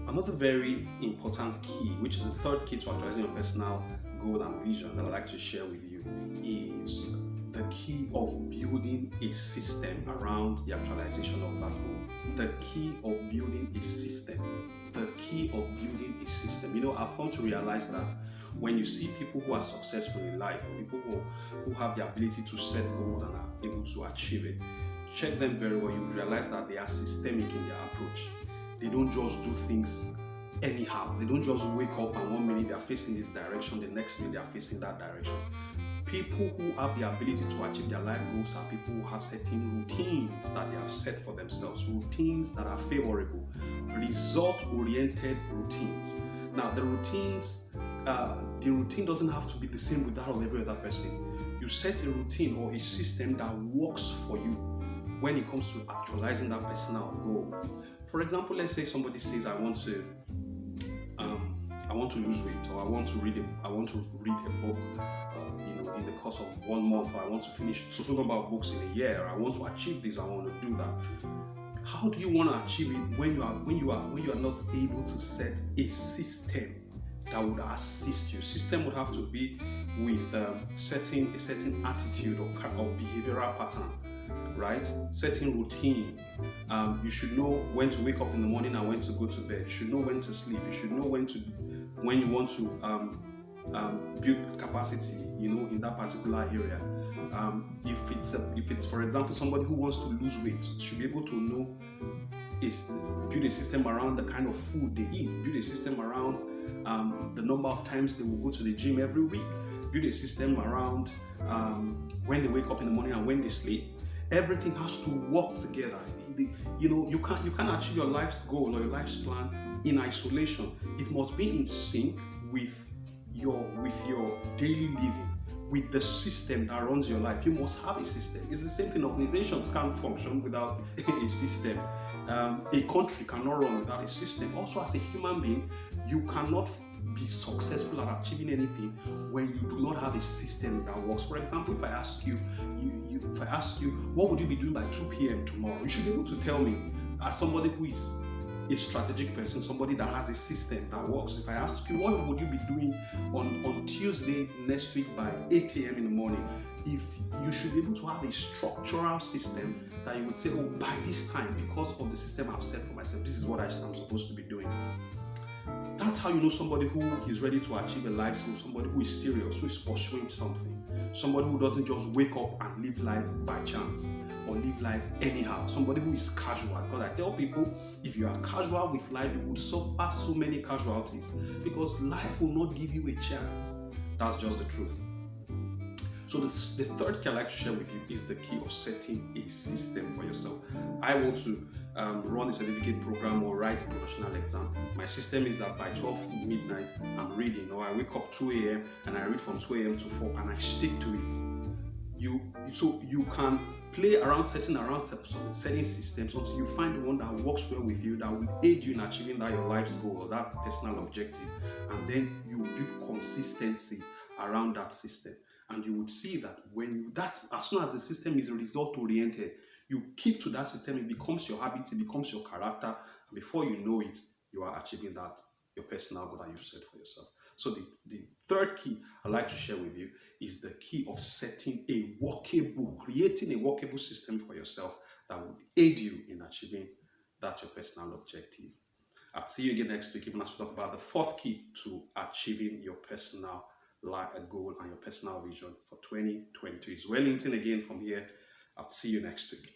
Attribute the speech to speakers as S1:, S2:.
S1: Another very important key, which is the third key to actualizing your personal goal and vision that I'd like to share with you, is the key of building a system around the actualization of that goal. The key of building a system. The key of building a system. I've come to realize that when you see people who are successful in life, or people who have the ability to set goals and are able to achieve it, check them very well. You realize that they are systemic in their approach. They don't just do things anyhow. They don't just wake up and 1 minute they are facing this direction, the next minute they are facing that direction. People who have the ability to achieve their life goals are people who have certain routines that they have set for themselves, routines that are favorable, result-oriented routines. Now, the routine doesn't have to be the same with that of every other person. You set a routine or a system that works for you when it comes to actualizing that personal goal. For example, let's say somebody says, I want to lose weight, or I want to read a book, in the course of 1 month, or I want to finish so number of books in a year, or I want to achieve this, I want to do that. How do you want to achieve it when you are not able to set a system that would assist you? System would have to be with setting a certain attitude or behavioral pattern, right? Setting routine. You should know when to wake up in the morning and when to go to bed. You should know when to sleep. You should know when you want to build capacity, in that particular area. If it's for example somebody who wants to lose weight, should be able to know build a system around the kind of food they eat, build a system around the number of times they will go to the gym every week, build a system around when they wake up in the morning and when they sleep. Everything has to work together. You can't achieve your life's goal or your life's plan in isolation. It must be in sync with your daily living, with the system that runs your life. You must have a system. It's the same thing. Organizations can't function without a system. A country cannot run without a system. Also, as a human being, you cannot be successful at achieving anything when you do not have a system that works. For example, if I ask you, what would you be doing by 2 p.m. tomorrow? You should be able to tell me, as somebody who is a strategic person, somebody that has a system that works. If I ask you, what would you be doing on Tuesday next week by 8 a.m. in the morning? If you should be able to have a structural system that you would say, by this time, because of the system I've set for myself, this is what I'm supposed to be doing. That's how you know somebody who is ready to achieve a life goal, somebody who is serious, who is pursuing something, somebody who doesn't just wake up and live life by chance or live life anyhow, somebody who is casual. Because I tell people, if you are casual with life, you will suffer so many casualties because life will not give you a chance. That's just the truth. So the third key I'd like to share with you is the key of setting a system for yourself. I want to run a certificate program or write a professional exam. My system is that by 12 midnight, I'm reading, or I wake up 2 a.m. and I read from 2 a.m. to 4 and I stick to it. So you can play around setting systems until you find the one that works well with you, that will aid you in achieving that your life's goal or that personal objective. And then you build consistency around that system. And you would see that as soon as the system is result oriented, you keep to that system, it becomes your habit, it becomes your character, and before you know it, you are achieving your personal goal that you've set for yourself. So the third key I'd like to share with you is the key of creating a workable system for yourself that will aid you in achieving your personal objective. I'll see you again next week, even as we talk about the fourth key to achieving your personal goal and your personal vision for 2022. It's Wellington again from here. I'll see you next week.